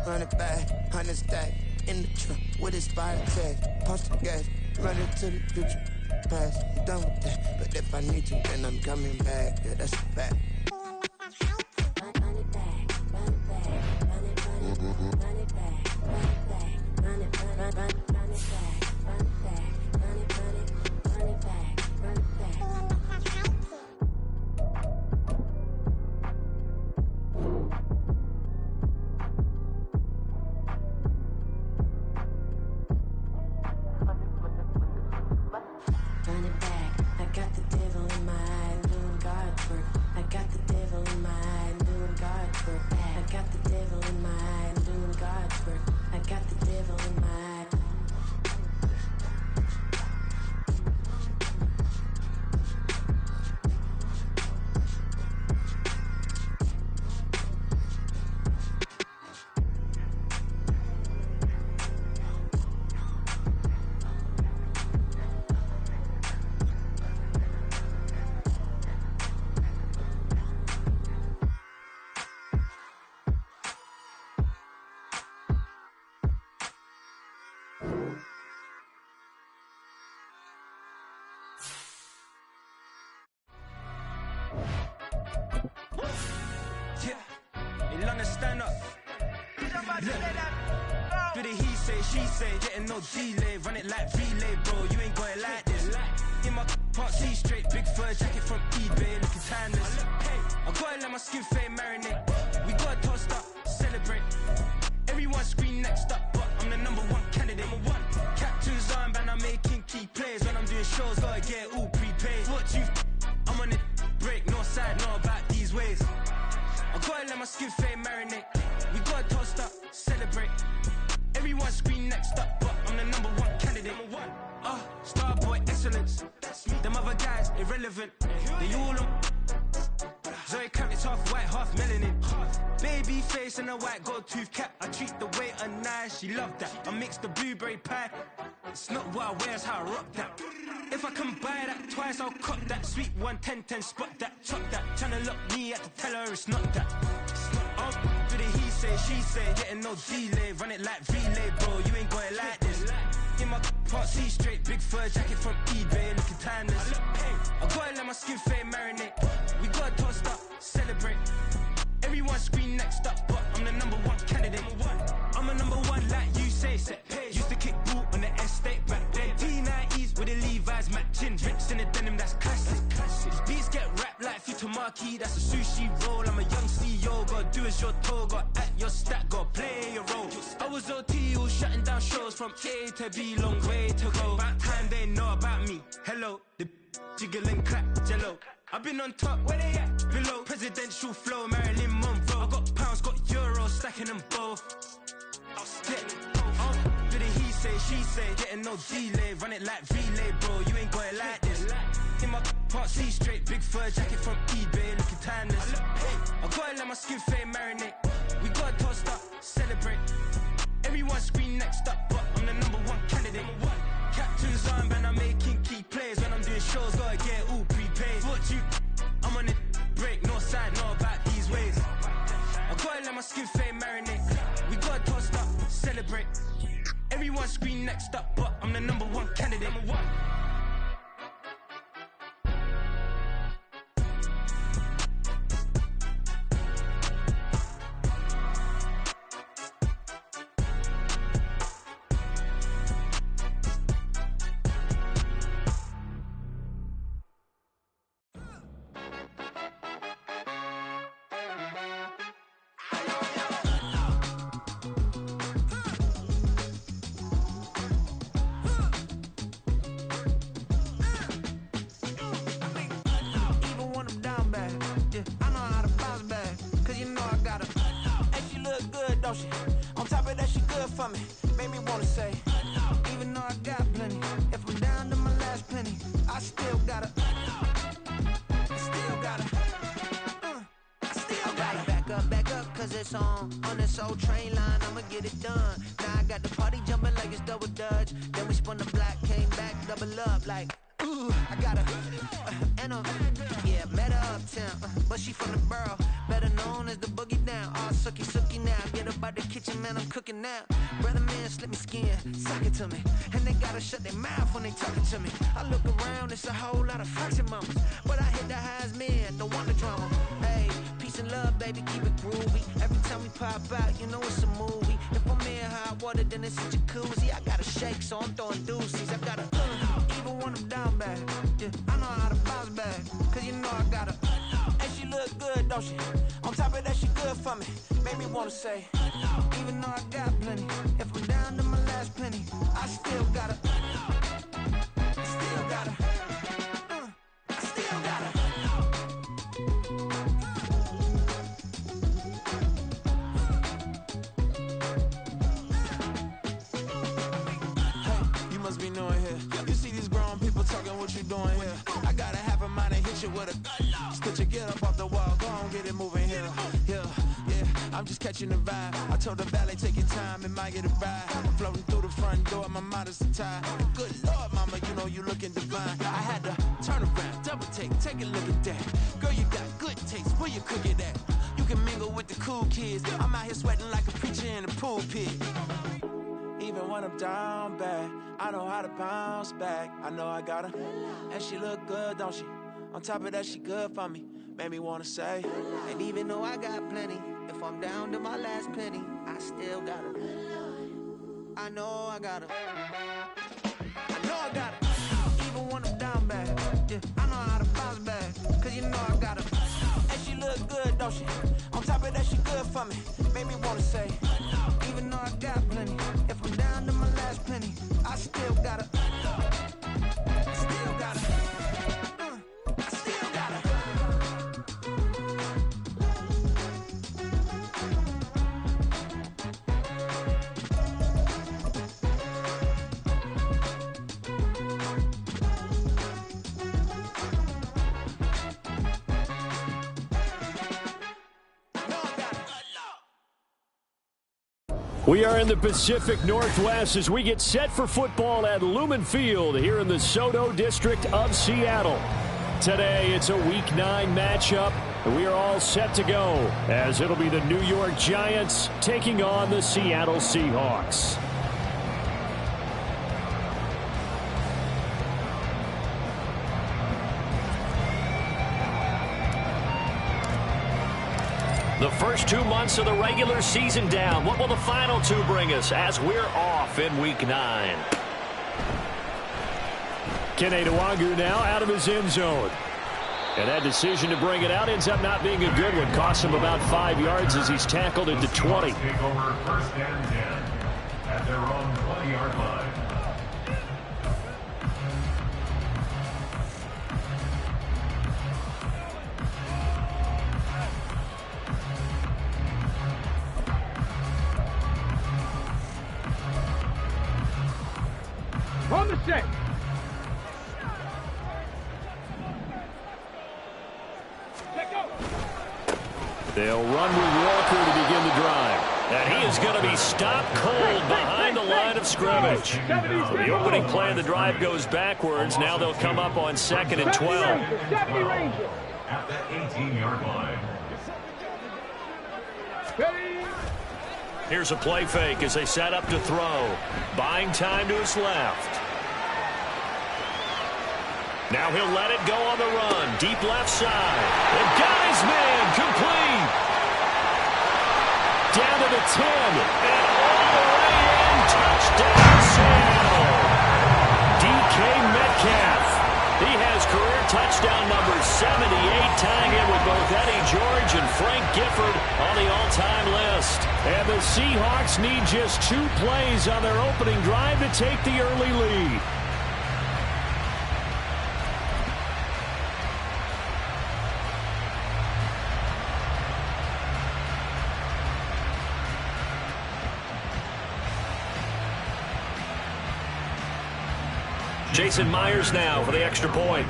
run it back, 100 stack in the truck with expired tags. Post the gas, run into the future, past. I'm done with that, but if I need to, then I'm coming back. Yeah, that's a fact. Stand up. Do the he say, she say, getting no delay, run it like relay, bro. You ain't got it like this. In my part C straight, big fur jacket from eBay, looking timeless. I gotta let my skin fade marinate. We gotta toast up, celebrate. Everyone scream next up, but I'm the number one candidate. Captain's armband, I'm making key plays. When I'm doing shows, gotta get it all prepaid. What you I'm on it, break, no side, know about these ways. I gotta let my skin fade marinate. We gotta toast up, celebrate. Everyone scream next up, but I'm the number one candidate. Starboy excellence. Them other guys irrelevant. They all on. Zoe Camp, it's half white, half melanin. Baby face and a white gold tooth cap. I treat the waiter nice, she love that. I mix the blueberry pie. It's not what I wear, it's how I rock that. If I can buy that twice, I'll cop that. Sweet 110, spot that, chop that. Tryna lock me at the teller, it's not that. Do the he say, she say, getting no delay. Run it like relay, bro, you ain't got it like this. In my part C straight, big fur jacket from eBay, looking timeless. I gotta let my skin fade marinate. We gotta toast up, celebrate. Everyone scream next up, but I'm the number one candidate. I'm a number one like you say, set page. Used to kick boot on the estate back then. T90s with the Levi's matching. Rips in the denim, that's classic. These beats get wrapped like Futamaki, that's a sushi roll. I'm a young CEO, gotta do as you're told. Gotta act your stat, gotta play your role. I was OT, all shutting down shows from A to B, long way to go. About time they know about me. Hello, the jiggle and clap, jello. I've been on top, where they at? Below, presidential flow, Marilyn Monroe. I got pounds, got euros, stacking them both. Do the he say, she say, getting no delay. Run it like relay, bro, you ain't got it like this. In my part C straight, big fur jacket from eBay, looking timeless. I gotta let my skin fade marinate. We gotta toast up, celebrate. Everyone scream next up, but I'm the number one candidate. Captain's armband, I'm making key plays. When I'm doing shows, gotta get it all prepaid. What you I'm on it, break, no side, know about these ways. I gotta let my skin fade marinate. We gotta toast up, celebrate. Everyone scream next up, but I'm the number one candidate. On top of that, she good for me. Made me wanna say, even though I got plenty, if I'm down to my last penny, I still gotta, back up, cause it's on this old train line, I'ma get it done. Now I got the party jumping like it's double dutch. Then we spun the block, came back, double up like, ooh, I got a, and a, yeah, met up. uptown, but she from the borough, better known as the boogie down. All sookie now, get up out the kitchen, man, I'm cooking now. Brother man, slip me skin, suck it to me, and they gotta shut their mouth when they talking to me. I look around, it's a whole lot of fraction mamas, but I hit the highs, man, don't want the drama. Hey, peace and love, baby, keep it groovy. Every time we pop out, you know it's a movie. If I'm in hot water, then it's a jacuzzi. I gotta shake, so I'm throwing deuces. I gotta even when I'm down bad. Yeah, I know how to bounce back, cause you know I gotta. And she look good, don't she? On top of that, she good for me. Made me wanna say, even though I got plenty, if I'm down to my last penny, I still gotta. I still gotta. I still gotta. Hey, you must be knowing here. You see these grown people talking, what you doing here? I gotta have a mind and hit you with a stitch you, get up off the wall, go on, get it moving here. Yeah, I'm just catching the vibe. I told the valet, take your time, it might get a ride. Floating through the front door, my modest attire. Good Lord, mama, you know you looking divine. I had to turn around, double take a look at that. Girl, you got good taste, where you cook it at? You can mingle with the cool kids. I'm out here sweating like a preacher in a pool pit. Even when I'm down bad, I know how to bounce back. I know I got her, and she look good, don't she? On top of that, she good for me. Made me wanna say, and even though I got plenty, if I'm down to my last penny, I still gotta. I know I gotta. I know I gotta. Even when I'm down bad, yeah, I know how to bounce back, cause you know I gotta. And she look good, don't she? On top of that, she good for me. Made me wanna say, even though I got plenty, if I'm down to my last penny, I still gotta. I still gotta. I still gotta. We are in the Pacific Northwest as we get set for football at Lumen Field here in the Soto District of Seattle. Today, it's a Week 9 matchup, and we are all set to go as it'll be the New York Giants taking on the Seattle Seahawks. The first 2 months of the regular season down. What will the final 2 bring us as we're off in Week 9? Kene Nwagu now out of his end zone. And that decision to bring it out ends up not being a good one. Costs him about 5 yards as he's tackled into 20. Take over first and 10 at their own 20-yard line. On the set. They'll run with Walker to begin the drive. And he is going to be stopped cold behind the line of scrimmage. The opening play of the drive goes backwards. Now they'll come up on 2nd and 12. At that 18-yard line. Here's a play fake as they set up to throw. Buying time to his left. Now he'll let it go on the run. Deep left side. And got his man. Complete. Down to the 10. And all the way in. Touchdown, Seattle. DK Metcalf. He has career touchdown number 78, tying in with both Eddie George and Frank Gifford on the all-time list. And the Seahawks need just 2 plays on their opening drive to take the early lead. Jason Myers now for the extra point.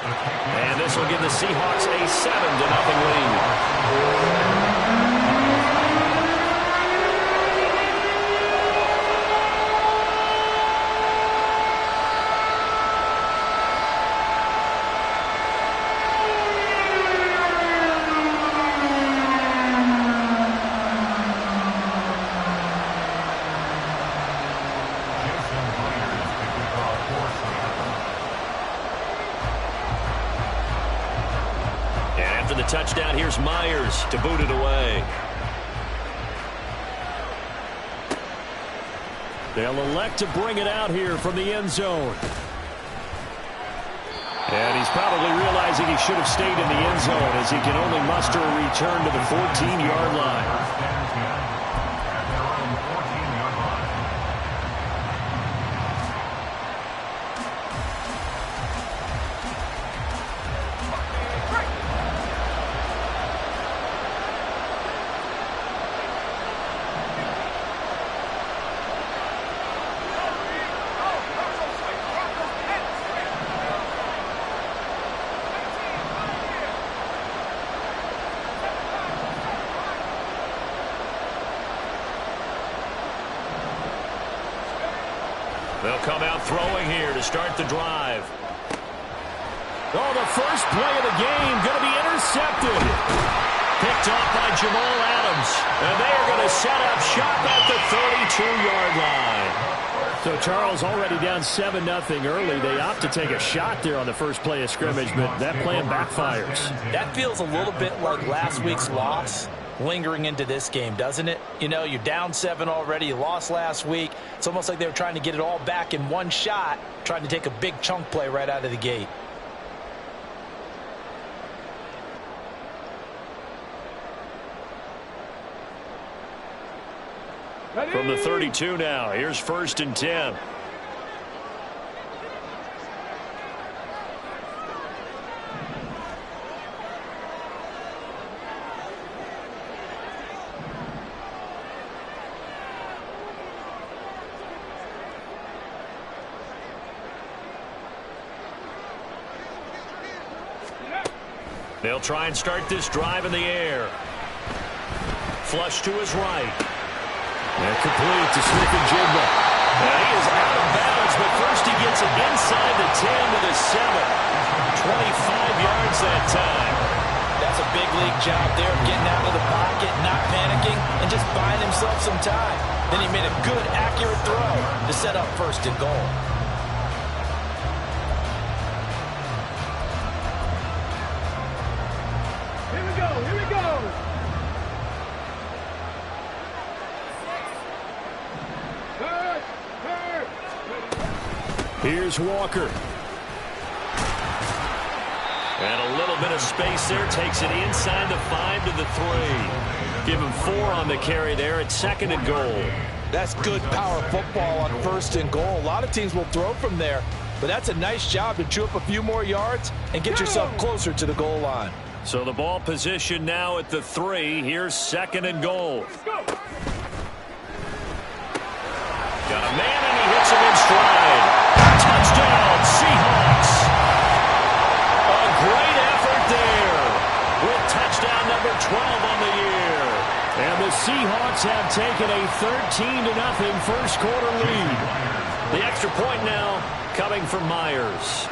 And this will give the Seahawks a 7-0 lead. touchdown, here's Myers to boot it away. They'll elect to bring it out here from the end zone. And he's probably realizing he should have stayed in the end zone as he can only muster a return to the 14-yard line. They'll come out throwing here to start the drive. Oh, the first play of the game going to be intercepted. Picked off by Jamal Adams. And they are going to set up shop at the 32-yard line. So Charles already down 7-0 early. They opt to take a shot there on the first play of scrimmage, but that plan backfires. That feels a little bit like last week's loss lingering into this game, doesn't it? You know, you're down 7 already. You lost last week. It's almost like they were trying to get it all back in one shot, trying to take a big chunk play right out of the gate. From the 32 now, here's 1st and 10. They'll try and start this drive in the air. Flush to his right. And complete to Smith-Njigba. He is out of bounds, but first he gets it inside the 10 to the 7. 25 yards that time. That's a big league job there, getting out of the pocket, not panicking, and just buying himself some time. Then he made a good, accurate throw to set up 1st and goal. Here we go. Here's Walker. And a little bit of space there. Takes it inside the 5 to the 3. Give him 4 on the carry there at 2nd and goal. That's good power football on 1st and goal. A lot of teams will throw from there, but that's a nice job to chew up a few more yards and get yourself closer to the goal line. So the ball position now at the 3. Here's 2nd and goal. Got a man and he hits him in stride. Touchdown, Seahawks. A great effort there with touchdown number 12 on the year. And the Seahawks have taken a 13-0 first quarter lead. The extra point now coming from Myers.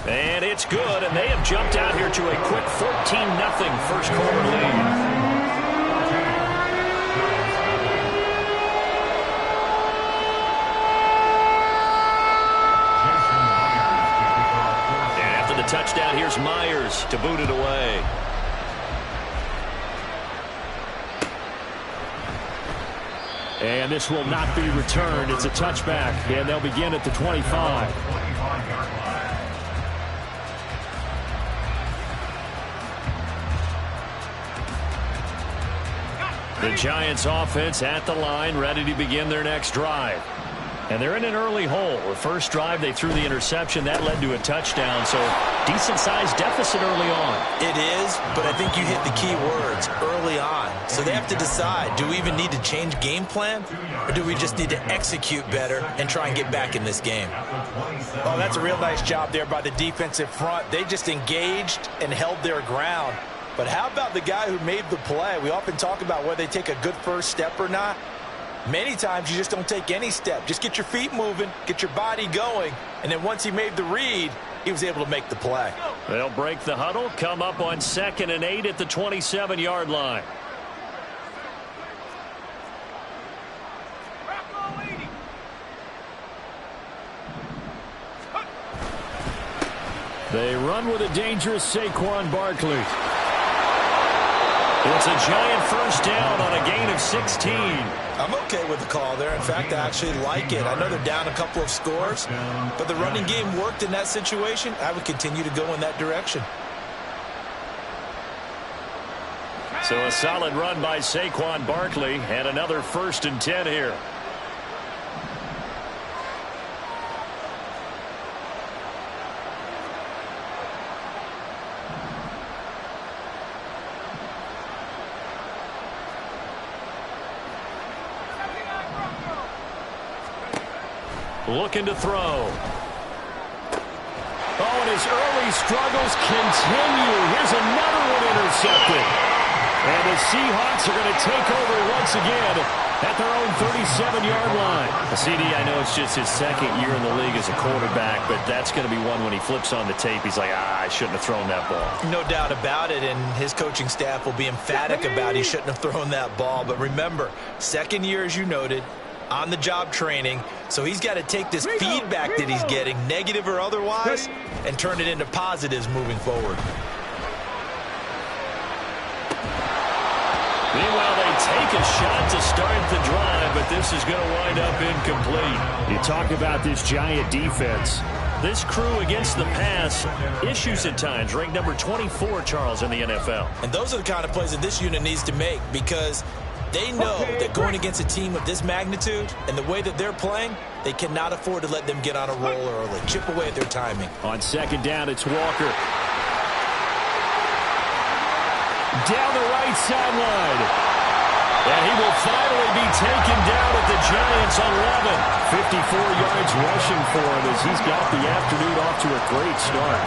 And it's good, and they have jumped out here to a quick 14-0 first quarter lead. Touchdown, here's Myers to boot it away. And this will not be returned. It's a touchback, and they'll begin at the 25. The Giants offense at the line, ready to begin their next drive. And they're in an early hole. The first drive, they threw the interception. That led to a touchdown, so decent-sized deficit early on. It is, but I think you hit the key words, early on. So they have to decide, do we even need to change game plan, or do we just need to execute better and try and get back in this game? Oh, that's a real nice job there by the defensive front. They just engaged and held their ground. But how about the guy who made the play? We often talk about whether they take a good first step or not. Many times you just don't take any step. Just get your feet moving, get your body going, and then once he made the read, he was able to make the play. They'll break the huddle, come up on 2nd and 8 at the 27-yard line. They run with a dangerous Saquon Barkley. It's a giant first down on a gain of 16. I'm okay with the call there. In fact, I actually like it. I know they're down a couple of scores, but the running game worked in that situation. I would continue to go in that direction. So a solid run by Saquon Barkley and another 1st and 10 here. Looking to throw. Oh, and his early struggles continue. Here's another one intercepted. And the Seahawks are going to take over once again at their own 37-yard line. CD, I know it's just his 2nd year in the league as a quarterback, but that's going to be one when he flips on the tape. He's like, I shouldn't have thrown that ball. No doubt about it, and his coaching staff will be emphatic about he shouldn't have thrown that ball. But remember, 2nd year, as you noted, on-the-job training, so he's got to take this feedback that he's getting, negative or otherwise, and turn it into positives moving forward. Meanwhile, they take a shot to start the drive, but this is going to wind up incomplete. You talk about this giant defense. This crew against the pass, issues at times, ranked number 24, Charles, in the NFL. And those are the kind of plays that this unit needs to make, because they know that going against a team of this magnitude and the way that they're playing, they cannot afford to let them get on a roll early. Chip away at their timing. On 2nd down, it's Walker. Down the right sideline. And he will finally be taken down at the Giants on 11. 54 yards rushing for him as he's got the afternoon off to a great start.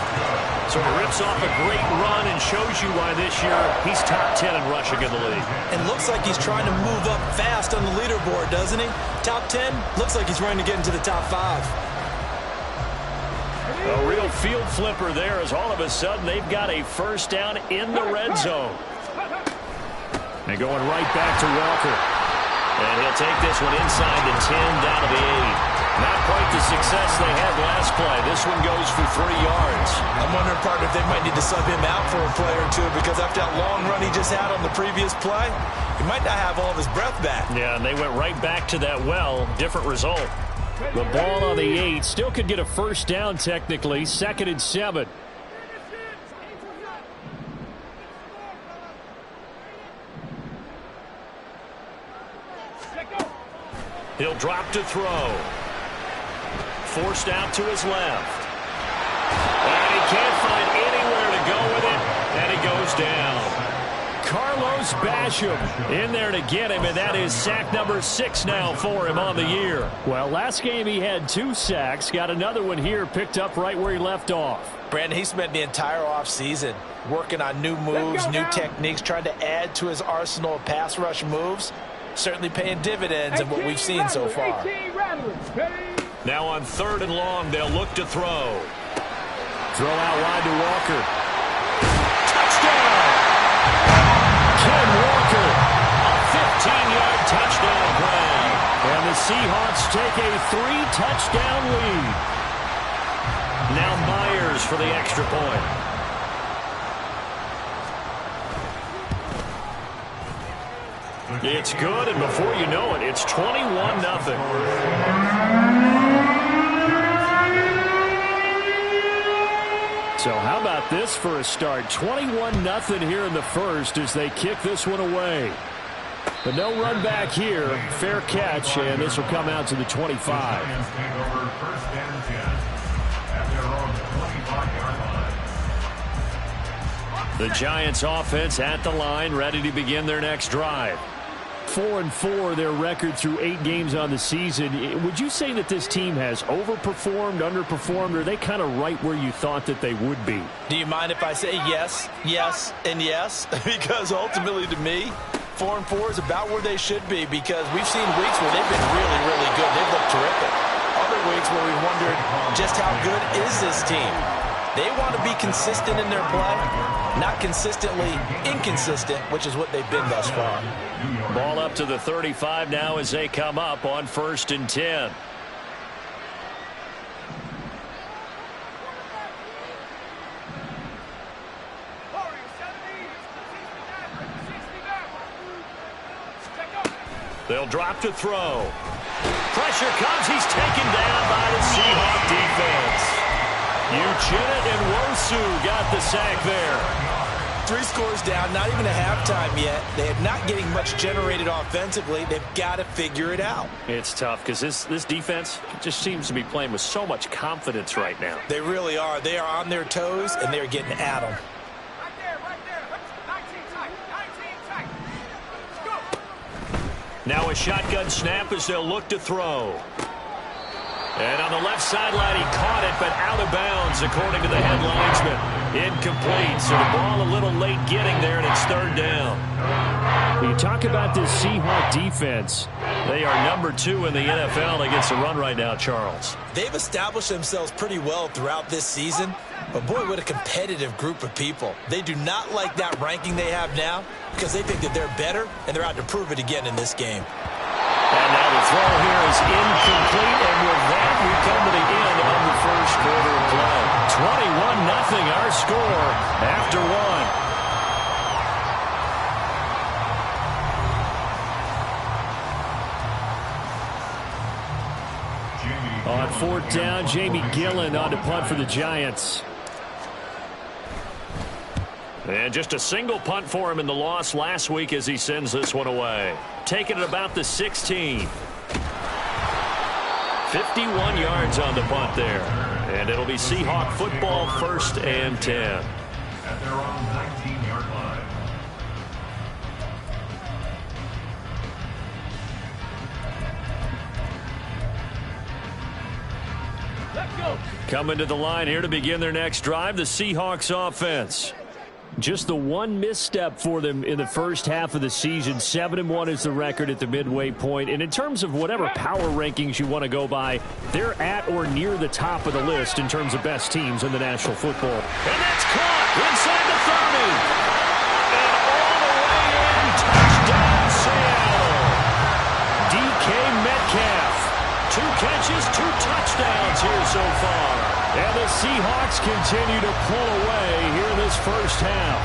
So he rips off a great run and shows you why this year he's top 10 in rushing in the league. And looks like he's trying to move up fast on the leaderboard, doesn't he? Top 10, looks like he's trying to get into the top 5. A real field flipper there as all of a sudden they've got a first down in the red zone. They're going right back to Walker. And he'll take this one inside the 10 down to the 8. Not quite the success they had last play. This one goes for 3 yards. I'm wondering, partner, if they might need to sub him out for a play or two, because after that long run he just had on the previous play, he might not have all of his breath back. Yeah, and they went right back to that well. Different result. The ball on the 8. Still could get a first down technically. 2nd and 7. He'll drop to throw. Forced out to his left. And he can't find anywhere to go with it. And he goes down. Carlos Basham in there to get him, and that is sack number 6 now for him on the year. Well, last game he had 2 sacks. Got another one here picked up right where he left off. Brandon, he spent the entire offseason working on new moves, new techniques, trying to add to his arsenal of pass rush moves. Certainly paying dividends in what we've seen so far. Now on 3rd and long, they'll look to throw. Throw out wide to Walker. Touchdown! Ken Walker, a 15-yard touchdown play. And the Seahawks take a 3-touchdown lead. Now Myers for the extra point. It's good, and before you know it, it's 21-0. So how about this for a start? 21-0 here in the first as they kick this one away. But no run back here. Fair catch, and this will come out to the 25. The Giants offense at the line, ready to begin their next drive. 4-4 their record through 8 games on the season. Would you say that this team has overperformed, underperformed, or are they kind of right where you thought that they would be? Do you mind if I say yes, yes, and yes? Because ultimately to me, 4-4 is about where they should be, because we've seen weeks where they've been really, really good. They've looked terrific. Other weeks where we wondered just how good is this team. They want to be consistent in their play, not consistently inconsistent, which is what they've been thus far. Ball up to the 35 now as they come up on 1st and 10. They'll drop to throw. Pressure comes. He's taken down by the Seahawk defense. Uchenna and Wosu got the sack there. 3 scores down, not even a halftime yet. They are not getting much generated offensively. They've got to figure it out. It's tough because this defense just seems to be playing with so much confidence right now. They really are. They are on their toes, and they're getting at them. Right there. 19 tight. Let's go. Now a shotgun snap as they'll look to throw. And on the left sideline, he caught it, but out of bounds, according to the head linesman. Incomplete, so the ball a little late getting there, and it's 3rd down. When you talk about this Seahawk defense, they are number 2 in the NFL against the run right now, Charles. They've established themselves pretty well throughout this season, but boy, what a competitive group of people. They do not like that ranking they have now because they think that they're better, and they're out to prove it again in this game. And now the throw here is incomplete, and with that, we come to the end of the first quarter of play. 21-0 our score after 1. On 4th down, Jamie Gillen on to punt for the Giants. And just a single punt for him in the loss last week as he sends this one away. Taking it about the 16. 51 yards on the punt there. And it'll be Seahawk football, 1st and 10. At their own 19-yard line. Let's go. Coming to the line here to begin their next drive, the Seahawks offense. Just the one misstep for them in the first half of the season. 7-1 is the record at the midway point. And in terms of whatever power rankings you want to go by, they're at or near the top of the list in terms of best teams in the National Football. And that's caught inside the 30. And all the way in, touchdown Seattle. DK Metcalf. 2 catches, 2 touchdowns here so far. And the Seahawks continue to pull away here this first half.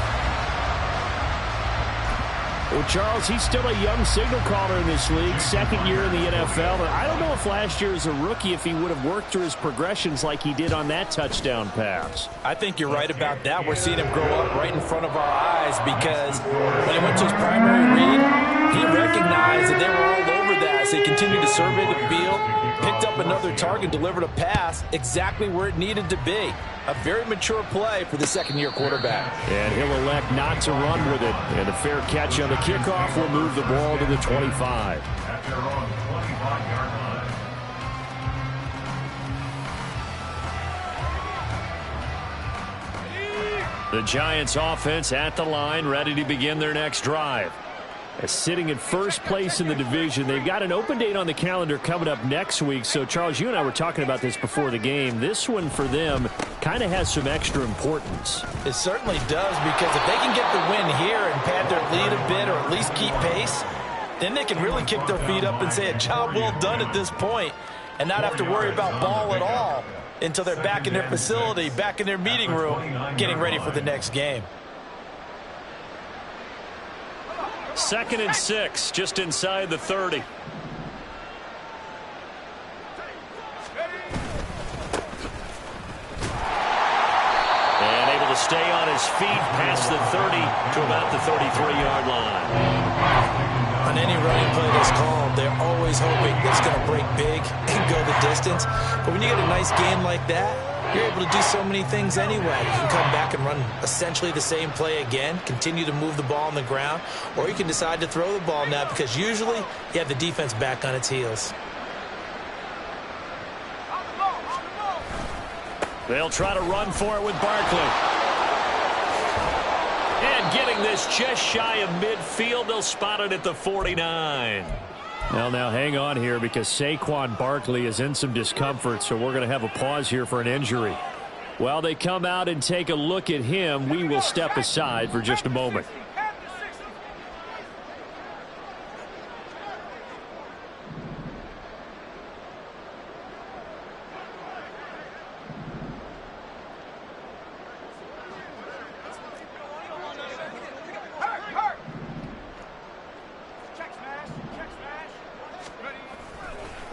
Well, Charles, he's still a young signal caller in this league, 2nd year in the NFL. And I don't know if last year as a rookie, if he would have worked through his progressions like he did on that touchdown pass. I think you're right about that. We're seeing him grow up right in front of our eyes because when he went to his primary read, he recognized that they were all over that. So he continued to survey the field, picked up another target, delivered a pass exactly where it needed to be. A very mature play for the 2nd-year quarterback. And he'll elect not to run with it. And a fair catch on the kickoff will move the ball to the 25. At their own 25-yard line. The Giants offense at the line, ready to begin their next drive. Sitting in first place in the division. They've got an open date on the calendar coming up next week. So, Charles, you and I were talking about this before the game. This one for them kind of has some extra importance. It certainly does, because if they can get the win here and pad their lead a bit or at least keep pace, then they can really kick their feet up and say a job well done at this point and not have to worry about ball at all until they're back in their facility, back in their meeting room, getting ready for the next game. 2nd and 6, just inside the 30. And able to stay on his feet past the 30 to about the 33-yard line. On any running play that's called, they're always hoping that it's going to break big and go the distance. But when you get a nice gain like that, you're able to do so many things anyway. You can come back and run essentially the same play again, continue to move the ball on the ground, or you can decide to throw the ball now because usually you have the defense back on its heels. They'll try to run for it with Barkley. And getting this just shy of midfield, they'll spot it at the 49. Well, now hang on here because Saquon Barkley is in some discomfort, so we're going to have a pause here for an injury. While they come out and take a look at him, we will step aside for just a moment.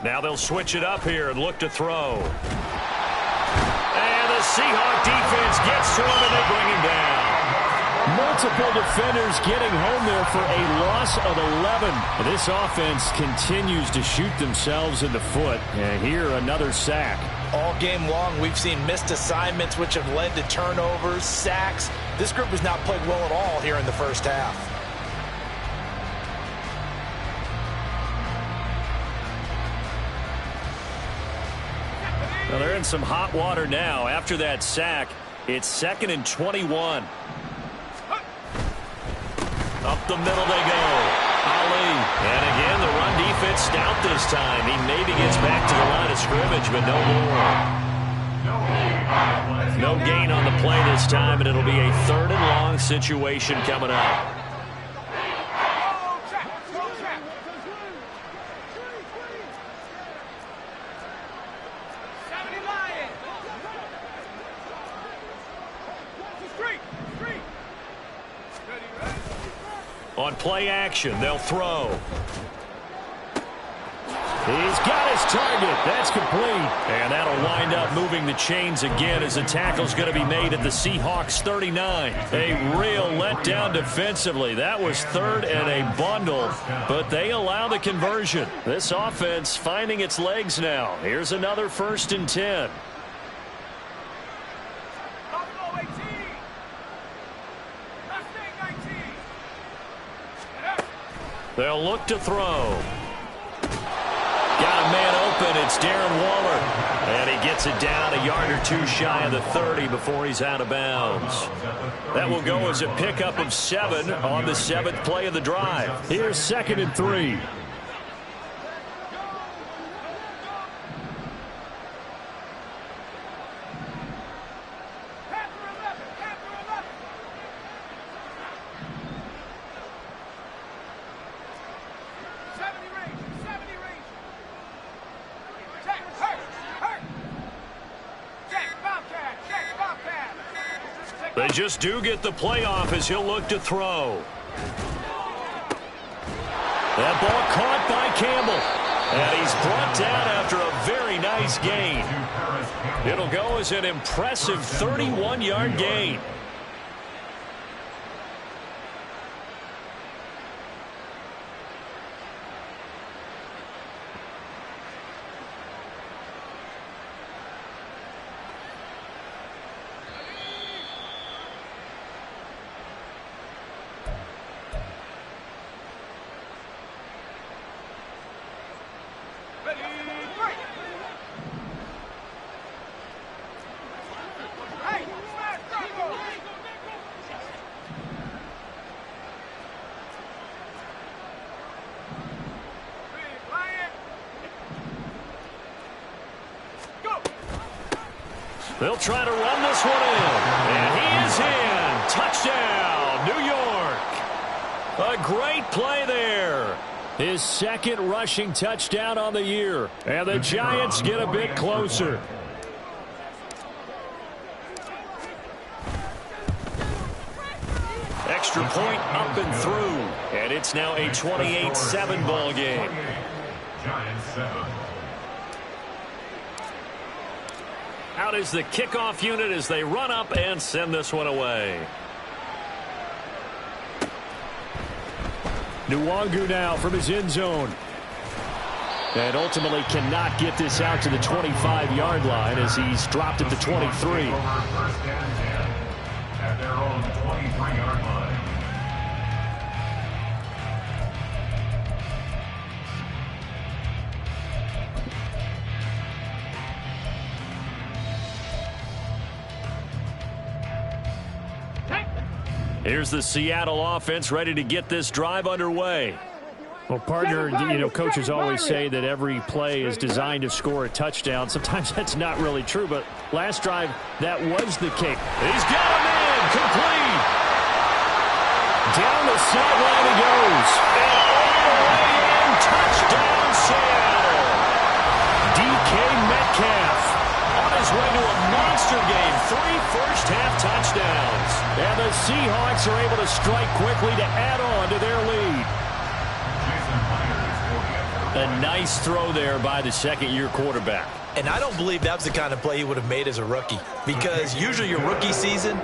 Now they'll switch it up here and look to throw. And the Seahawk defense gets to him, and they bring him down. Multiple defenders getting home there for a loss of 11. This offense continues to shoot themselves in the foot. And here, another sack. All game long, we've seen missed assignments, which have led to turnovers, sacks. This group has not played well at all here in the first half. Well, they're in some hot water now. After that sack, it's 2nd and 21. Up the middle they go. Ali. And again, the run defense stout this time. He maybe gets back to the line of scrimmage, but no more. No gain on the play this time, and it'll be a 3rd and long situation coming up. On play action, they'll throw. He's got his target. That's complete. And that'll wind up moving the chains again as the tackle's going to be made at the Seahawks 39. A real letdown defensively. That was 3rd and a bundle, but they allow the conversion. This offense finding its legs now. Here's another 1st and 10. They'll look to throw. Got a man open. It's Darren Waller. And he gets it down a yard or 2 shy of the 30 before he's out of bounds. That will go as a pickup of 7 on the 7th play of the drive. Here's 2nd and 3. They just do get the playoff as he'll look to throw. That ball caught by Campbell. And he's brought down after a very nice gain. It'll go as an impressive 31-yard gain. They'll try to run this one in. And he is in. Touchdown, New York. A great play there. His 2nd rushing touchdown on the year. And the Giants get a bit closer. Extra point up and through. And it's now a 28-7 ball game. Giants 7. Out is the kickoff unit as they run up and send this one away. Nwangu now from his end zone. And ultimately cannot get this out to the 25-yard line as he's dropped at the 23. First and 10 at their own 23-yard line. Here's the Seattle offense ready to get this drive underway. Well, partner, coaches always say that every play is designed to score a touchdown. Sometimes that's not really true, but last drive, that was the case. He's got a man, complete. Down the sideline he goes. And all the way in, touchdown Seattle. DK Metcalf on his way to a monster game, 3 first-half touchdowns. And the Seahawks are able to strike quickly to add on to their lead. Jason Myers will get the A nice throw there by the second-year quarterback. And I don't believe that was the kind of play he would have made as a rookie, because usually your rookie season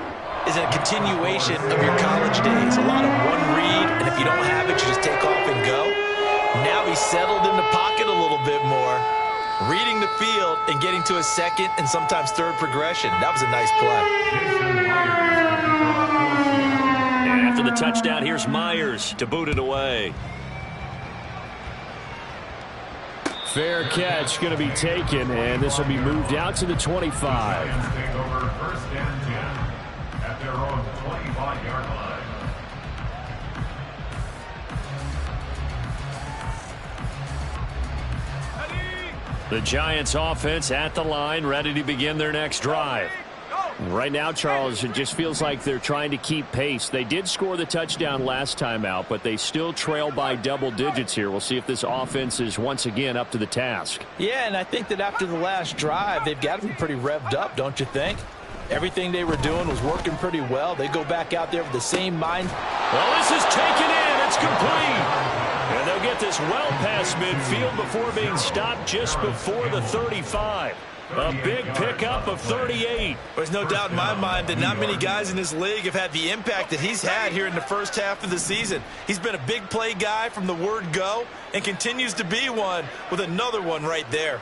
is a continuation of your college days. A lot of one read, and if you don't have it, you just take off and go. Now he's settled in the pocket a little bit more, reading the field and getting to a second and sometimes third progression. That was a nice play. And after the touchdown, here's Myers to boot it away. Fair catch going to be taken, and this will be moved out to the 25. Take over first and 10 at their own 25-yard line. The Giants offense at the line, ready to begin their next drive. Right now, Charles, it just feels like they're trying to keep pace. They did score the touchdown last time out, but they still trail by double digits here. We'll see if this offense is once again up to the task. Yeah, and I think that after the last drive, they've got to be pretty revved up, don't you think? Everything they were doing was working pretty well. They go back out there with the same mind. Well, this is taken in. It's complete. And they'll get this well past midfield before being stopped just before the 35. A big pickup of 38. There's no doubt in my mind that not many guys in this league have had the impact that he's had here in the first half of the season. He's been a big play guy from the word go and continues to be one with another one right there.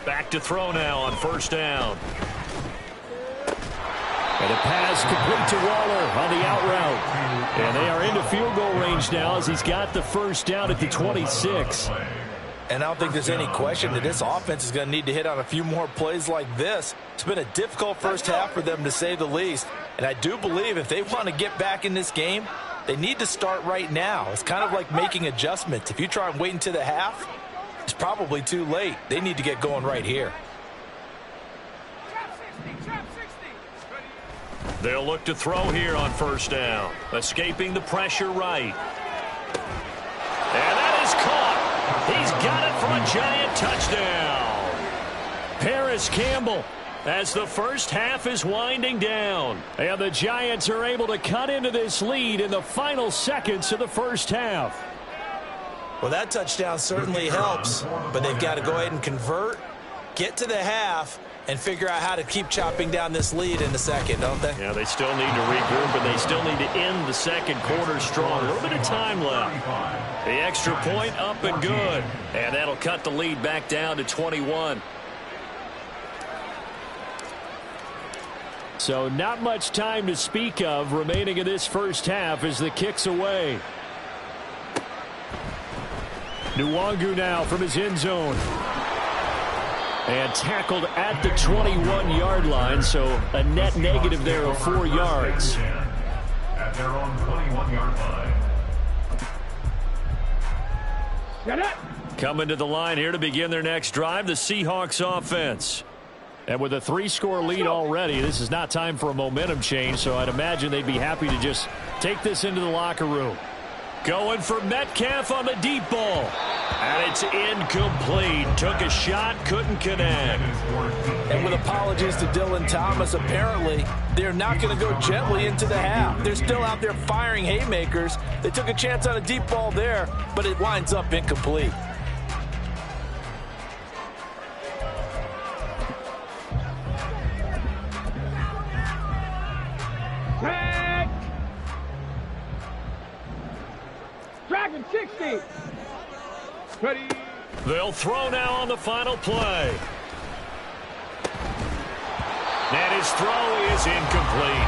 Back to throw now on first down. And a pass complete to Waller on the out route. And they are into field goal range now as he's got the first down at the 26. And I don't think there's any question that this offense is going to need to hit on a few more plays like this. It's been a difficult first half for them, to say the least. And I do believe if they want to get back in this game, they need to start right now. It's kind of like making adjustments. If you try and wait until the half, it's probably too late. They need to get going right here. They'll look to throw here on first down. Escaping the pressure right. And that is caught. He's got it for a Giant touchdown. Paris Campbell as the first half is winding down. And the Giants are able to cut into this lead in the final seconds of the first half. Well, that touchdown certainly helps, but they've got to go ahead and convert, get to the half, and figure out how to keep chopping down this lead in the second, don't they? Yeah, they still need to regroup, and they still need to end the second quarter strong. A little bit of time left. The extra point up and good. And that'll cut the lead back down to 21. So not much time to speak of remaining in this first half as the kick's away. Nwangu now from his end zone. And tackled at the 21-yard line, so a net negative there of 4 yards. At their own 21-yard line. Coming to the line here to begin their next drive, the Seahawks offense. And with a 3-score lead already, this is not time for a momentum change, so I'd imagine they'd be happy to just take this into the locker room. Going for Metcalf on the deep ball. And it's incomplete. Took a shot, couldn't connect. And with apologies to Dylan Thomas, apparently they're not going to go gently into the half. They're still out there firing haymakers. They took a chance on a deep ball there, but it winds up incomplete. Dragon 60. Ready. They'll throw now on the final play. And his throw is incomplete.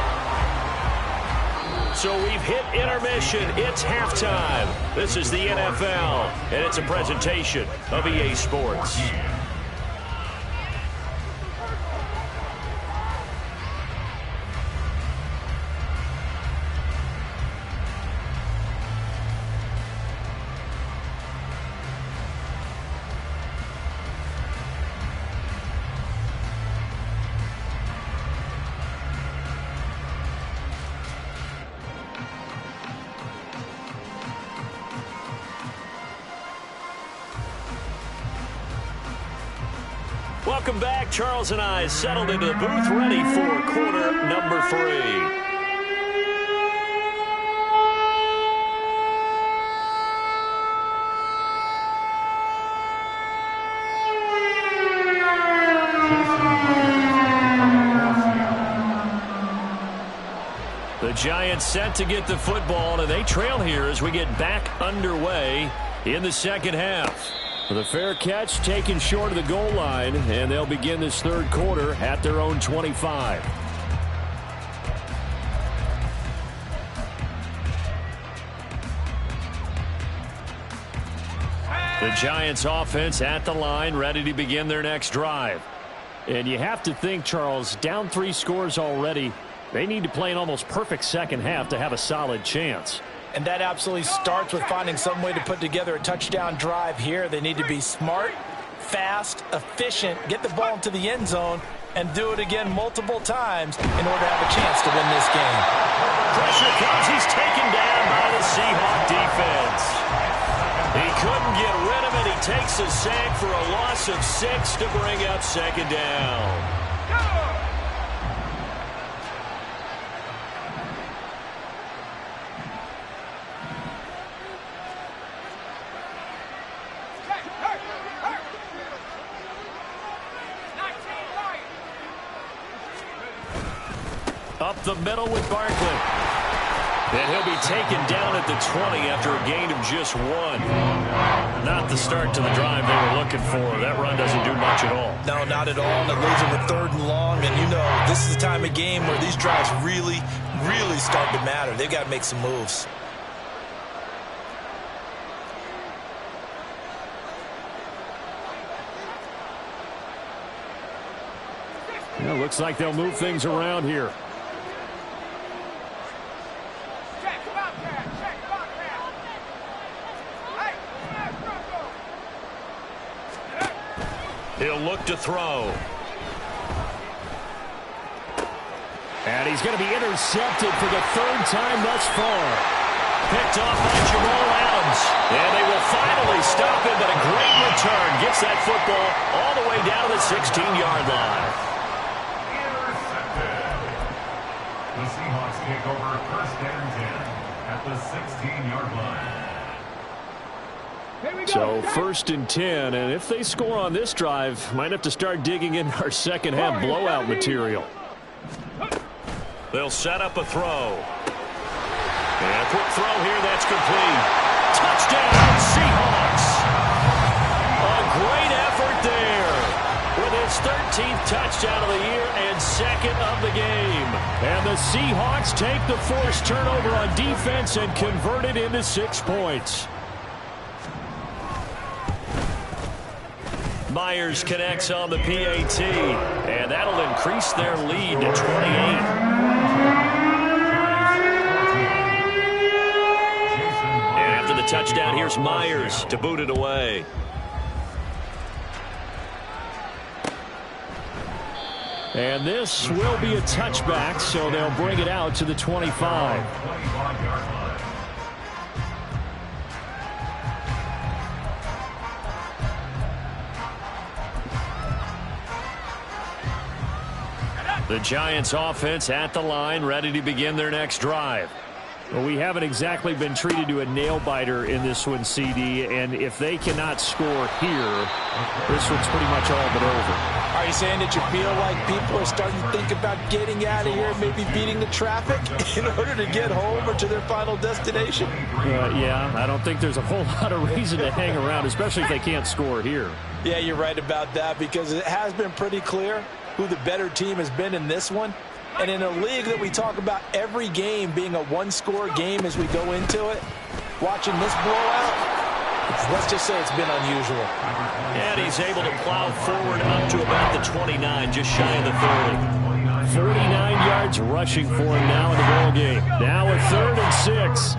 So we've hit intermission. It's halftime. This is the NFL, and it's a presentation of EA Sports. Welcome back. Charles and I settled into the booth ready for quarter number 3. The Giants set to get the football, and they trail here as we get back underway in the second half. The fair catch taken short of the goal line, and they'll begin this third quarter at their own 25. The Giants offense at the line, ready to begin their next drive. And you have to think, Charles, down 3 scores already. They need to play an almost perfect second half to have a solid chance. And that absolutely starts with finding some way to put together a touchdown drive here. They need to be smart, fast, efficient, get the ball into the end zone, and do it again multiple times in order to have a chance to win this game. Pressure comes. He's taken down by the Seahawk defense. He couldn't get rid of it. He takes a sack for a loss of 6 to bring up second down. Up the middle with Barkley. And he'll be taken down at the 20 after a gain of just 1. Not the start to the drive they were looking for. That run doesn't do much at all. No, not at all. And it leaves them with 3rd and long. And you know, this is the time of game where these drives really, really start to matter. They've got to make some moves. It looks like they'll move things around here. He'll look to throw. And he's going to be intercepted for the 3rd time thus far. Picked off by Jamal Adams. And they will finally stop him, but a great return. Gets that football all the way down to the 16-yard line. Intercepted. The Seahawks take over 1st and 10 at the 16-yard line. So 1st and 10, and if they score on this drive, might have to start digging in our second half blowout material. They'll set up a throw. And a quick throw here, that's complete. Touchdown, Seahawks! A great effort there with his 13th touchdown of the year and 2nd of the game. And the Seahawks take the forced turnover on defense and convert it into 6 points. Myers connects on the PAT, and that'll increase their lead to 28. And after the touchdown, here's Myers to boot it away. And this will be a touchback, so they'll bring it out to the 25. The Giants offense at the line, ready to begin their next drive. Well, we haven't exactly been treated to a nail-biter in this one, CD, and if they cannot score here, this one's pretty much all but over. Are you saying that you feel like people are starting to think about getting out of here, maybe beating the traffic in order to get home or to their final destination? Yeah, I don't think there's a whole lot of reason to hang around, especially if they can't score here. Yeah, you're right about that, because it has been pretty clear who the better team has been in this one. And in a league that we talk about every game being a one-score game as we go into it, watching this blowout, let's just say it's been unusual. And he's able to plow forward up to about the 29, just shy of the 30. 49 yards rushing for him now in the ball game. Now a 3rd and 6.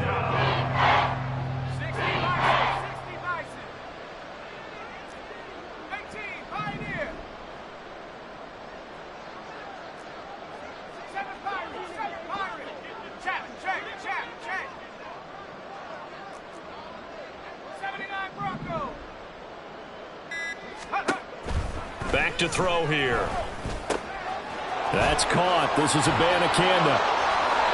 Back to throw here. That's caught. This is Abanikanda.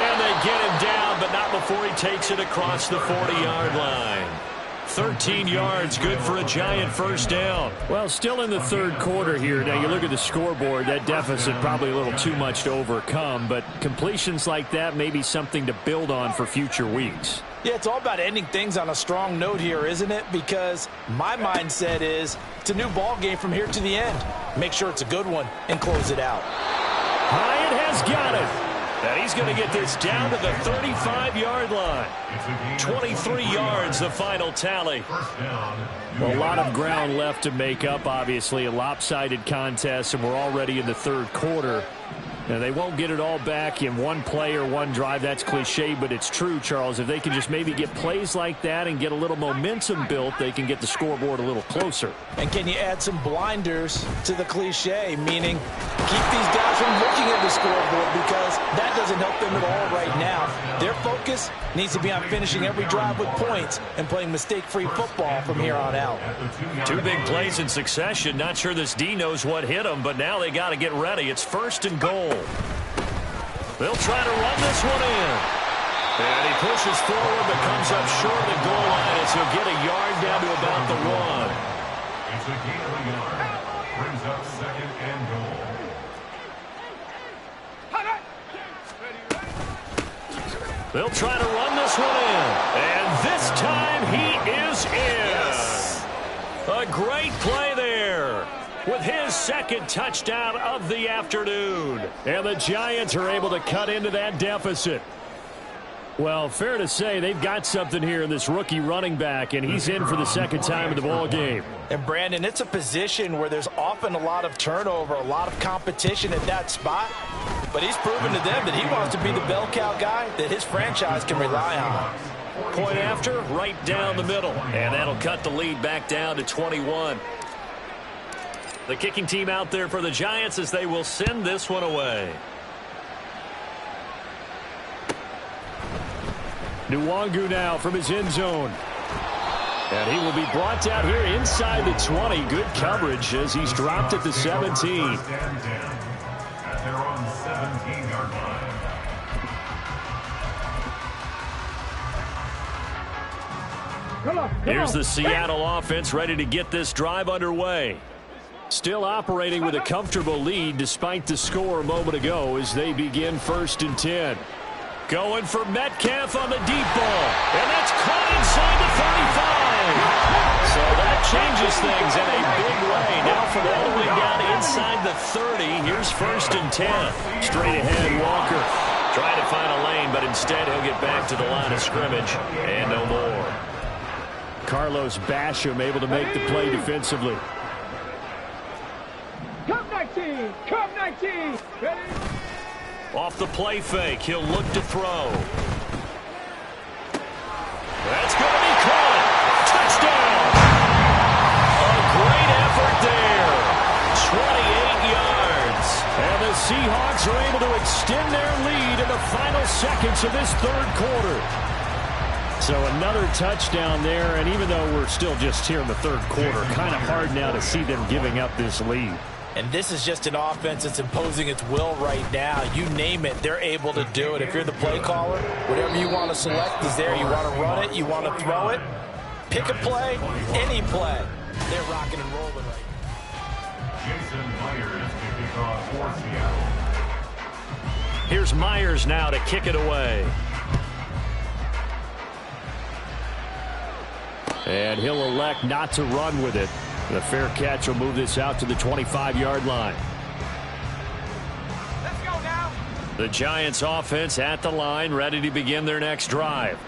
And they get him down, but not before he takes it across the 40-yard line. 13 yards, good for a Giant first down. Well, still in the third quarter here. Now, you look at the scoreboard, that deficit probably a little too much to overcome, but completions like that may be something to build on for future weeks. Yeah, it's all about ending things on a strong note here, isn't it? Because my mindset is it's a new ball game from here to the end. Make sure it's a good one and close it out. Hyatt has got it. And he's going to get this down to the 35-yard line. 23 yards, the final tally. A lot of ground left to make up, obviously. A lopsided contest, and we're already in the third quarter. Now, they won't get it all back in one play or one drive. That's cliche, but it's true, Charles. If they can just maybe get plays like that and get a little momentum built, they can get the scoreboard a little closer. And can you add some blinders to the cliche, meaning keep these guys from looking at the scoreboard, because that doesn't help them at all right now. Their focus needs to be on finishing every drive with points and playing mistake-free football from here on out. Two big plays in succession. Not sure this D knows what hit them, but now they got to get ready. It's first and goal. They'll try to run this one in. And he pushes forward but comes up short of the goal line as he'll get a yard down to about the 1. It's a gain of a yard. Brings up second and goal. They'll try to run this one in. And this time he is in. Yes. A great play there with his second touchdown of the afternoon. And the Giants are able to cut into that deficit. Well, fair to say they've got something here in this rookie running back, and he's in for the second time in the ball game. And, Brandon, it's a position where there's often a lot of turnover, a lot of competition at that spot. But he's proven to them that he wants to be the bell cow guy that his franchise can rely on. Point after, right down the middle. And that'll cut the lead back down to 21. The kicking team out there for the Giants as they will send this one away. Nwangu now from his end zone. And he will be brought down here inside the 20. Good coverage as he's dropped at the 17. At their own 17-yard line. Here's the Seattle offense ready to get this drive underway. Still operating with a comfortable lead despite the score a moment ago as they begin first and 10. Going for Metcalf on the deep ball. And that's caught inside the 35. So that changes things in a big way. Now from all the way down inside the 30. Here's first and 10. Straight ahead, Walker. Trying to find a lane, but instead he'll get back to the line of scrimmage. And no more. Carlos Basham able to make the play defensively. Come 19! Come 19! Ready? Off the play fake, he'll look to throw. That's going to be caught. Touchdown! A great effort there. 28 yards. And the Seahawks are able to extend their lead in the final seconds of this third quarter. So another touchdown there, and even though we're still just here in the third quarter, kind of hard now to see them giving up this lead. And this is just an offense that's imposing its will right now. You name it, they're able to do it. If you're the play caller, whatever you want to select is there. You want to run it, you want to throw it. Pick a play, any play. They're rocking and rolling right now. Jason Myers kicking off for Seattle. Here's Myers now to kick it away. And he'll elect not to run with it. The fair catch will move this out to the 25-yard line. Let's go now. The Giants offense at the line, ready to begin their next drive.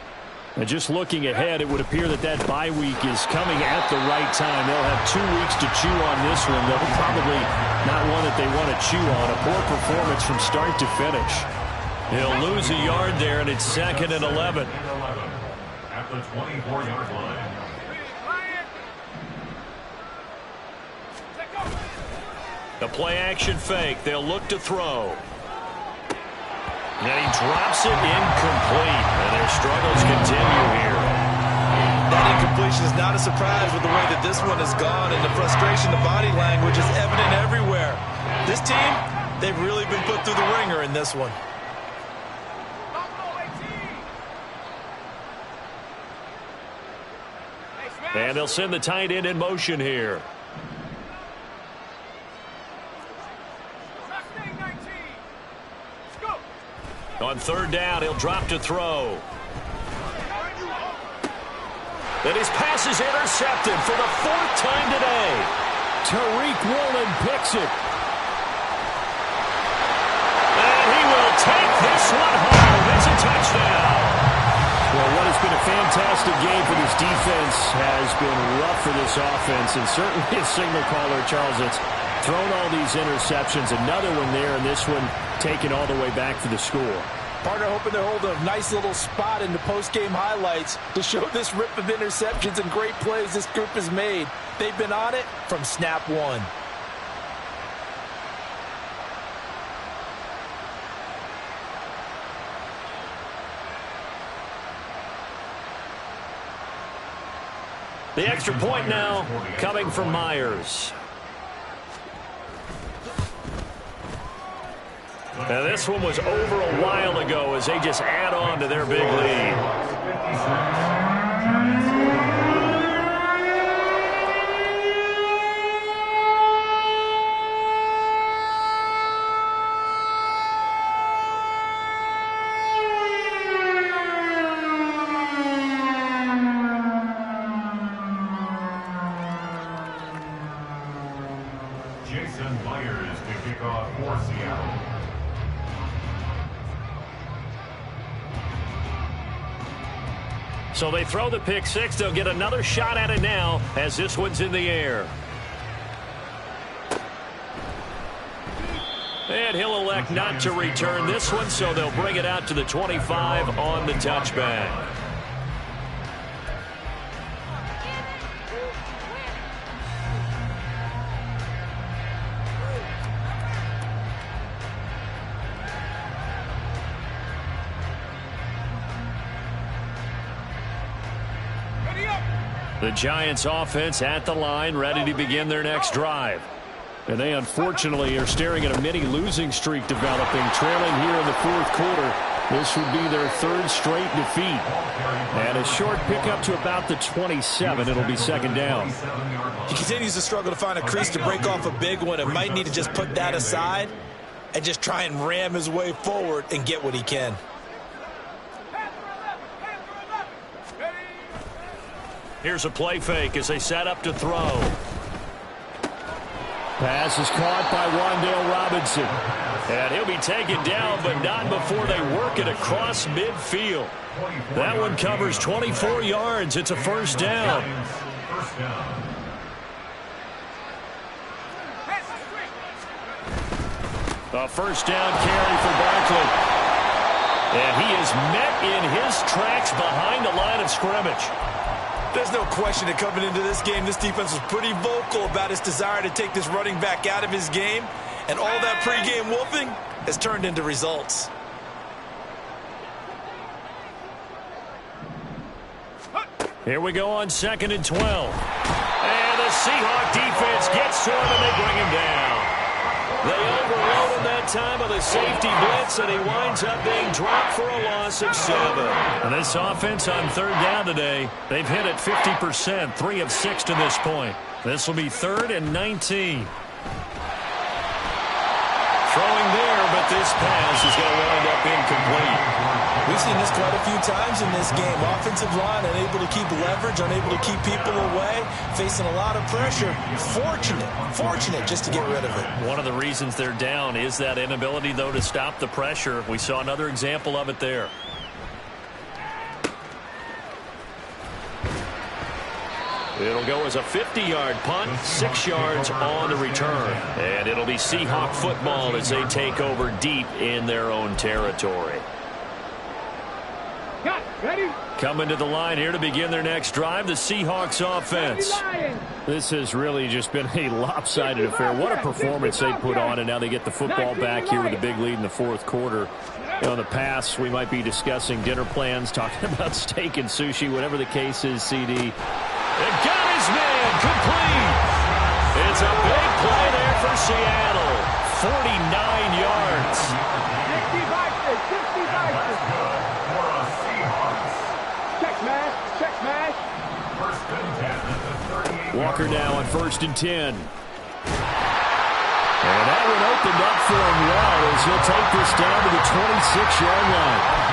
And just looking ahead, it would appear that that bye week is coming at the right time. They'll have 2 weeks to chew on this one. They'll probably not one that they want to chew on. A poor performance from start to finish. He'll lose a yard there, and it's second and 11. At the 24-yard line. The play-action fake. They'll look to throw. And he drops it incomplete. And their struggles continue here. That incompletion is not a surprise with the way that this one has gone, and the frustration, the body language is evident everywhere. This team, They've really been put through the ringer in this one. And they'll send the tight end in motion here. On third down, he'll drop to throw. And his pass is intercepted for the 4th time today. Tariq Woolen picks it. And he will take this one home. It's a touchdown. Well, what has been a fantastic game for this defense has been rough for this offense, and certainly a signal caller, Charles, that's thrown all these interceptions. Another one there, and this one taken all the way back for the score. Partner hoping to hold a nice little spot in the post-game highlights to show this rip of interceptions and great plays this group has made. They've been on it from snap one. The extra point now coming from Myers. Now this one was over a while ago as they just add on to their big lead. Myers to kick off for Seattle. So they throw the pick six. They'll get another shot at it now as this one's in the air. And he'll elect not to return this one, so they'll bring it out to the 25 on the touchback. The Giants offense at the line, ready to begin their next drive. And they unfortunately are staring at a mini losing streak developing, trailing here in the 4th quarter. This would be their 3rd straight defeat. And a short pickup to about the 27. It'll be 2nd down. He continues to struggle to find a crease to break off a big one and might need to just put that aside and just try and ram his way forward and get what he can. Here's a play fake as they set up to throw. Pass is caught by Wan'Dale Robinson. And he'll be taken down, but not before they work it across midfield. That one covers 24 yards. It's a 1st down. A 1st down carry for Barkley. And he is met in his tracks behind the line of scrimmage. There's no question that coming into this game, this defense was pretty vocal about its desire to take this running back out of his game. And all that pregame wolfing has turned into results. Here we go on 2nd and 12. And the Seahawk defense gets to him and they bring him down. They overload him that time with a safety blitz, and he winds up being dropped for a loss of 7. And this offense on 3rd down today, they've hit it 50%, 3 of 6 to this point. This will be 3rd and 19. Throwing there, but this pass is going to wind up incomplete. We've seen this quite a few times in this game. Offensive line unable to keep leverage, unable to keep people away, facing a lot of pressure. Fortunate just to get rid of it. One of the reasons they're down is that inability, though, to stop the pressure. We saw another example of it there. It'll go as a 50-yard punt, 6 yards on the return. And it'll be Seahawk football as they take over deep in their own territory. Ready? Coming to the line here to begin their next drive, the Seahawks offense. This has really just been a lopsided affair. What a performance they put on, and now they get the football back here with a big lead in the 4th quarter. You know, in the past, we might be discussing dinner plans, talking about steak and sushi, whatever the case is, CD. And got his man complete. It's a big play there for Seattle. 49 yards. 60 Check smash. Check smash. First and 10 at the 38. Walker now on 1st and 10. And that one opened up for him well as he'll take this down to the 26-yard line.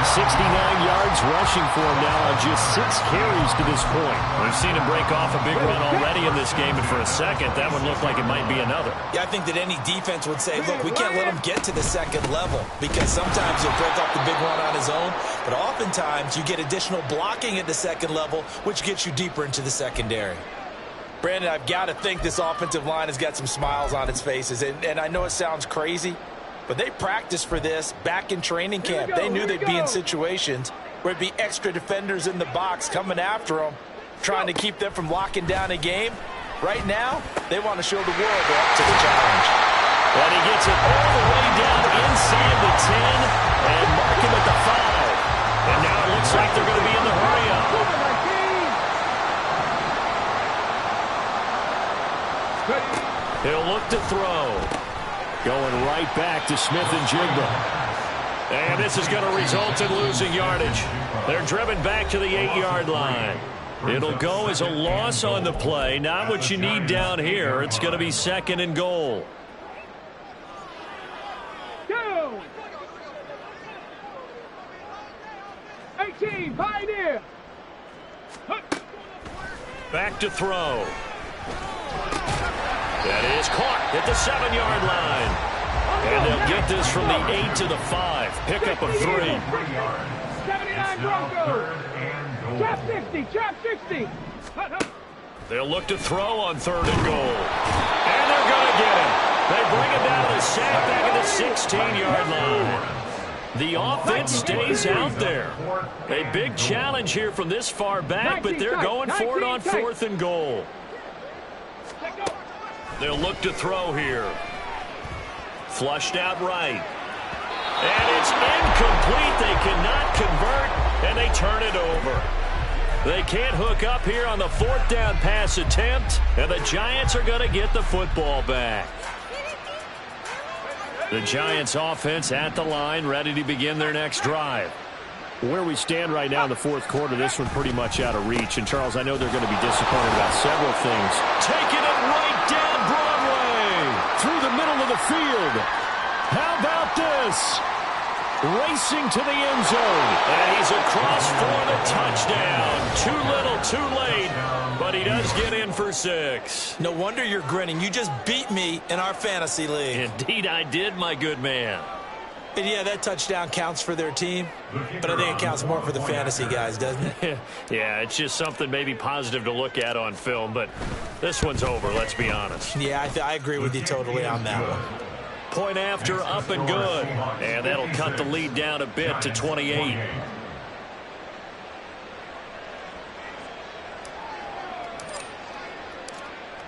69 yards rushing for him now on just 6 carries to this point. We've seen him break off a big run already in this game, and for a second, that would look like it might be another. Yeah, I think that any defense would say, look, we can't let him get to the second level because sometimes he'll break off the big run on his own, but oftentimes you get additional blocking at the second level, which gets you deeper into the secondary. Brandon, I've got to think this offensive line has got some smiles on its faces, and I know it sounds crazy, but they practiced for this back in training camp. They knew they'd be in situations where it'd be extra defenders in the box coming after them, trying to keep them from locking down a game. Right now, they want to show the world they're up to the challenge. And he gets it all the way down inside the 10 and mark him at the 5. And now it looks like they're going to be in the hurry-up. He'll look to throw. Going right back to Smith and Jigba. And this is going to result in losing yardage. They're driven back to the 8-yard line. It'll go as a loss on the play. Not what you need down here. It's going to be 2nd and goal. 18, Pioneer. Back to throw. That is caught at the 7-yard line. And they'll get this from the 8 to the 5. Pickup of 3. 79 Broncos. Trap 60, trap 60. They'll look to throw on 3rd and goal. And they're going to get him. They bring it down to the sack back at the 16-yard line. The offense stays out there. A big challenge here from this far back, but they're going for it on 4th and goal. They'll look to throw here. Flushed out right. And it's incomplete. They cannot convert, and they turn it over. They can't hook up here on the 4th down pass attempt, and the Giants are going to get the football back. The Giants offense at the line, ready to begin their next drive. Where we stand right now in the 4th quarter, this one pretty much out of reach. And, Charles, I know they're going to be disappointed about several things. Taking it right down Broadway through the middle of the field. How about this? Racing to the end zone. And he's across for the touchdown. Too little, too late. But he does get in for 6. No wonder you're grinning. You just beat me in our fantasy league. Indeed I did, my good man. And yeah, that touchdown counts for their team, but I think it counts more for the fantasy guys, doesn't it? Yeah, it's just something maybe positive to look at on film, but this one's over, let's be honest. Yeah, I agree with you totally on that one. Point after, up and good. And that'll cut the lead down a bit to 28.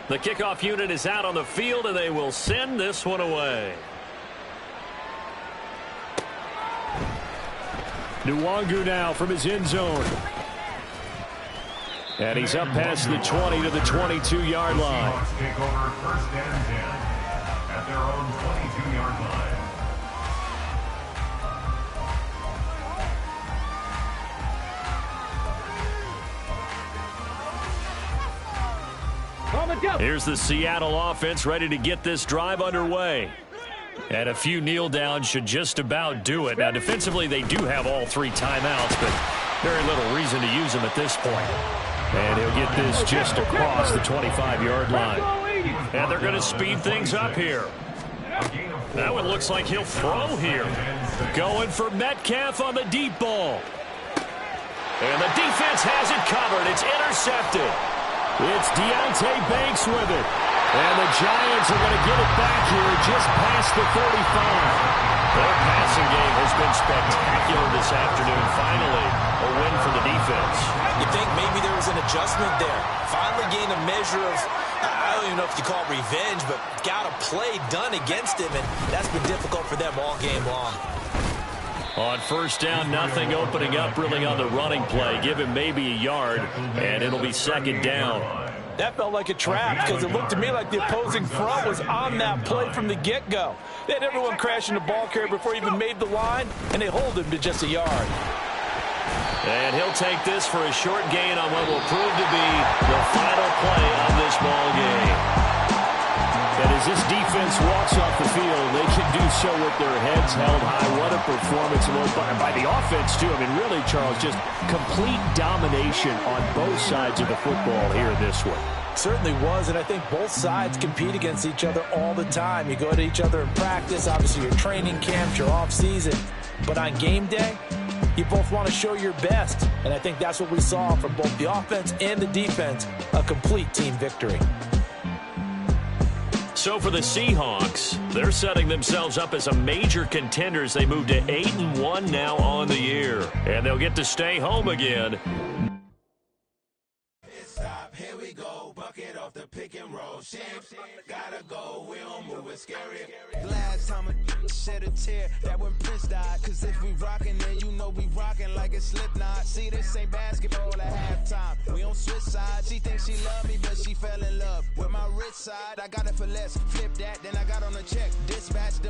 The kickoff unit is out on the field, and they will send this one away. Nwangu now from his end zone. And he's up past the 20 to the 22-yard line. Take over 1st and 10 at their own 22-yard line. Here's the Seattle offense ready to get this drive underway. And a few kneel downs should just about do it. Now, defensively, they do have all 3 timeouts, but very little reason to use them at this point. And he'll get this just across the 25-yard line. And they're going to speed things up here. That one looks like he'll throw here. Going for Metcalf on the deep ball. And the defense has it covered. It's intercepted. It's Deontay Banks with it. And the Giants are going to get it back here just past the 35. Their passing game has been spectacular this afternoon. Finally, a win for the defense. You think maybe there was an adjustment there. Finally gained a measure of, I don't even know if you call it revenge, but got a play done against him, and that's been difficult for them all game long. On 1st down, nothing opening up really on the running play. Give him maybe a yard, and it'll be 2nd down. That felt like a trap because it looked to me like the opposing front was on that play from the get-go. They had everyone crashing the ball carrier before he even made the line, and they hold him to just a yard. And he'll take this for a short gain on what will prove to be the final play of this ball game. And as this defense walks off the field, they can do so with their heads held high. What a performance by the offense, too. I mean, really, Charles, just complete domination on both sides of the football here in this one. Certainly was, and I think both sides compete against each other all the time. You go to each other in practice, obviously your training camps, your off-season. But on game day, you both want to show your best. And I think that's what we saw from both the offense and the defense, a complete team victory. So for the Seahawks, they're setting themselves up as a major contender as they move to 8-1 now on the year. And they'll get to stay home again. Stop, here we go, bucket off the pick and roll. Shit, gotta go, we don't move it scary. Last time a shed a tear, that when Prince died. Cause if we rockin', then you know we rockin' like a Slipknot. See, this ain't basketball at halftime. We on switch sides. She thinks she love me, but she fell in love with my rich side. I got it for less, flip that, then I got on a check. Dispatch the